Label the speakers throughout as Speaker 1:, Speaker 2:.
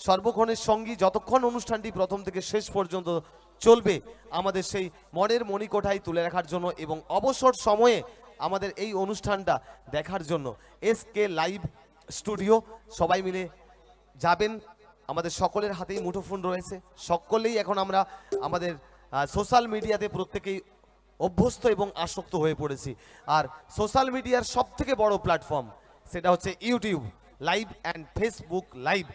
Speaker 1: সর্বক্ষণের সঙ্গী, যতক্ষণ অনুষ্ঠানটি প্রথম থেকে শেষ পর্যন্ত চলবে আমাদের সেই মনের মণিকোঠায় তুলে রাখার জন্য এবং অবসর সময়ে আমাদের এই অনুষ্ঠানটা দেখার জন্য এসকে লাইভ স্টুডিও সবাই মিলে যাবেন। আমাদের সকলের হাতেই মুঠোফোন রয়েছে, সকলেই এখন আমরা আমাদের সোশ্যাল মিডিয়াতে প্রত্যেকেই অভ্যস্ত এবং আসক্ত হয়ে পড়েছি। আর সোশ্যাল মিডিয়ার সবথেকে বড় প্ল্যাটফর্ম সেটা হচ্ছে YouTube live and Facebook live.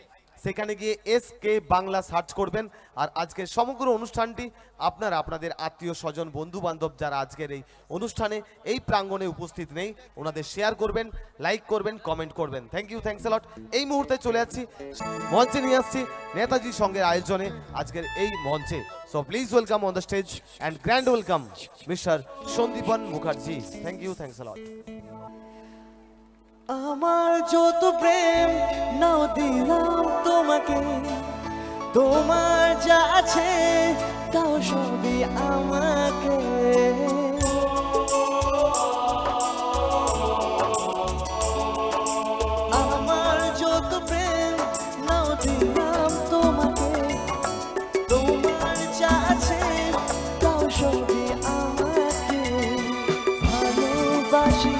Speaker 1: সেখানে গিয়ে এসকে বাংলা সার্চ করবেন। আর আজকের সমগ্র অনুষ্ঠানটি আপনারা আপনাদের আত্মীয় স্বজন বন্ধু বান্ধব যারা আজকের এই অনুষ্ঠানে এই প্রাঙ্গণে উপস্থিত নেই ওনাদের শেয়ার করবেন, লাইক করবেন, কমেন্ট করবেন। থ্যাংক ইউ, থ্যাংকস আ লট। এই মুহূর্তে চলে যাচ্ছি মঞ্চে, নিয়ে আসছি নেতাজি সঙ্গের আয়োজনে আজকের এই মঞ্চে। So please welcome on the stage and grand welcome mister Sandipan Mukherjee. Thank you, thanks a lot.
Speaker 2: আমার যত প্রেম নাও দিলাম তোমাকে, তোমার যা আছে তাও সবই আমাকে। আমার যত প্রেম নাও দিলাম তোমাকে, তোমার যা আছে তাও সবই আমাকে। ভালোবাসি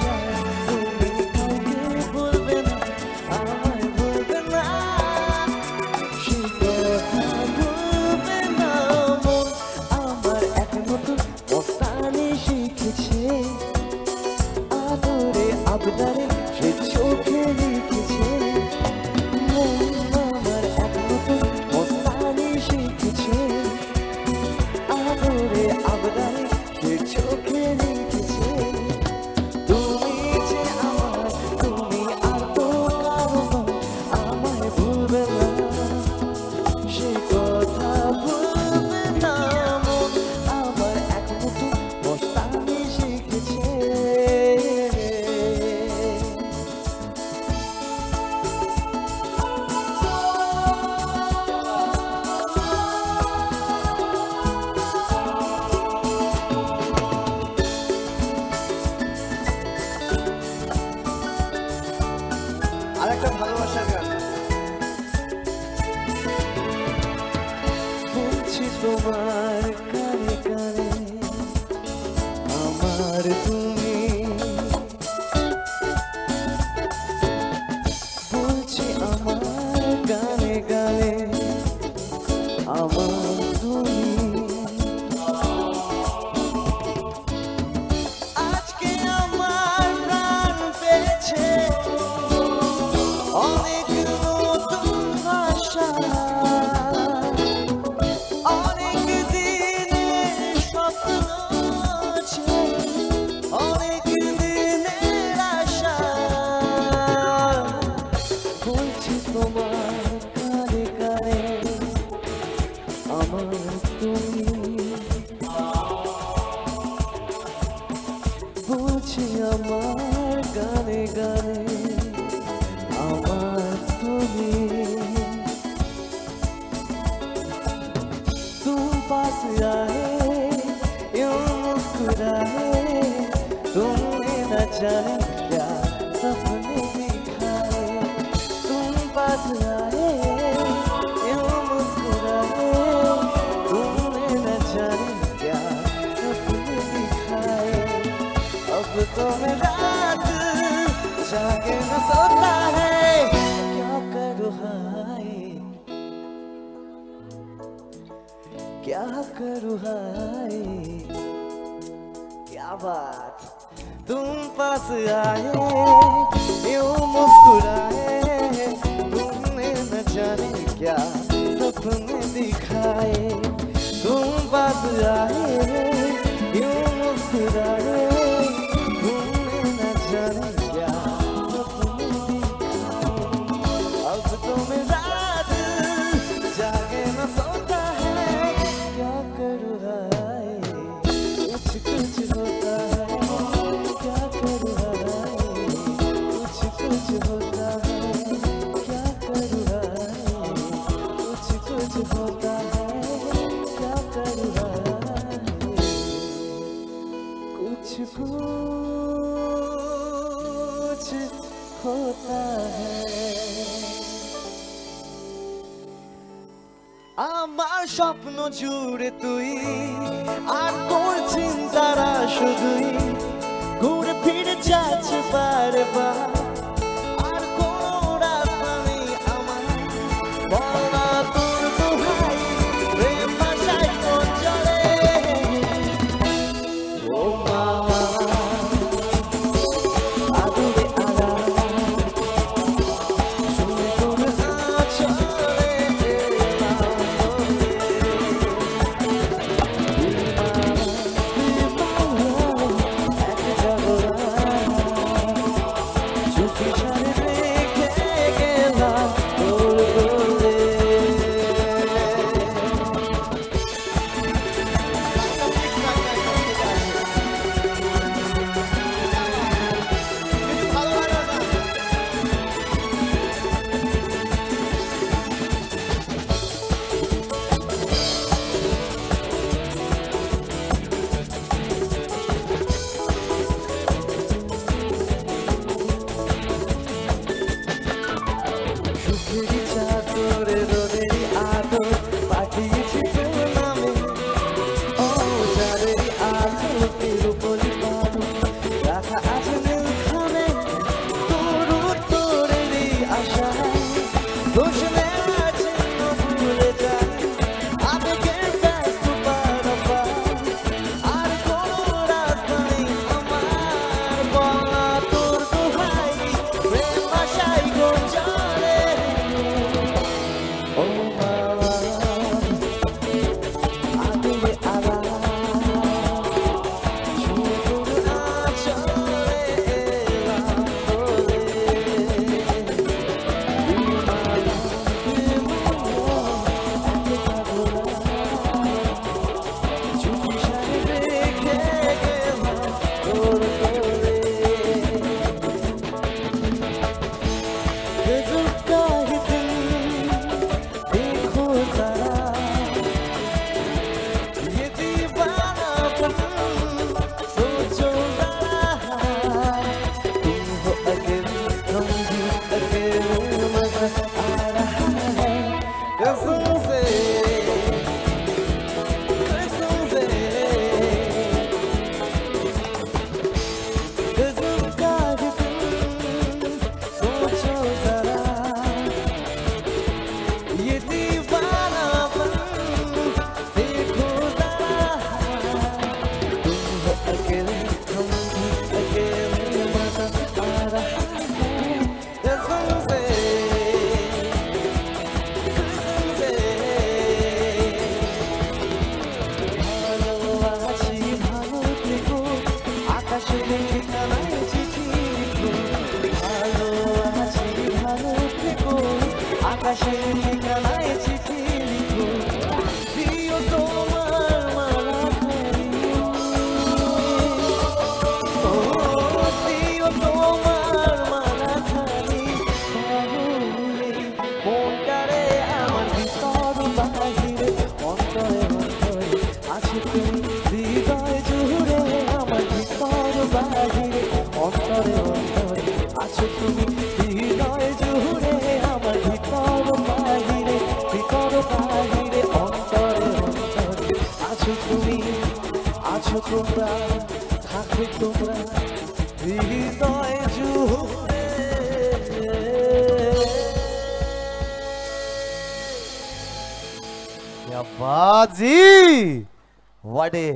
Speaker 2: তোমার কানে কানে আমার তুমি, বলছি আমার গানে গানে আমার তুমি। আজকে আমার প্রাণ পেয়েছে অনেক নতুন ভাষা, আমার গানে গানে আমার তুমি। तुम पास आए यूं मुस्कुराए, तुमने न जाने क्या सपने दिखाए। तुम पास आए यूं मुस्कुराए, तुमने न जाने क्या सपने दिखाए। अब तो मेरा दिल जागे न सोता है, क्या करूँ हाय क्या करूँ हाय। क्या बात, तुम पास आए यूं मुस्कुराए, तुमने न जाने क्या सपने दिखाए। तुम पास आए यूं मुस्कुराए, होता है क्या करूँ। আমার স্বপ্ন জুড়ে তুই, আর তোর চিন্তারা শুধুই ঘুরে ফিরে যাচ্ছে বারবার। আর কোনো রাস্তা নেই আমার, বল না তোর দোহাই, প্রেম ভাষায় কোন চলে। ও মামা আদুরে আদা, শুনে তোর আঁচলে আকাশের ঠিকানায় চিঠি লিখো, দিও তোমার মালাখানি, ও দিও তোমার মালাখানি। মনটারে আমার ভিতর বাহিরে, অন্তরে অন্তরে আছো তুমি, হৃদয় জুড়ে আমার ভিতর বাহিরে, অন্তরে অন্তরে আছো তুমি, হৃদয় জুড়ে আমার ভিতর বাহিরে, ভিতর বাহিরে, অন্তরে অন্তরে আছো তুমি, আছো তোমরা, থাকো তোমরা হৃদয় জুড়ে।
Speaker 1: क्या बात जी, व्हाट ए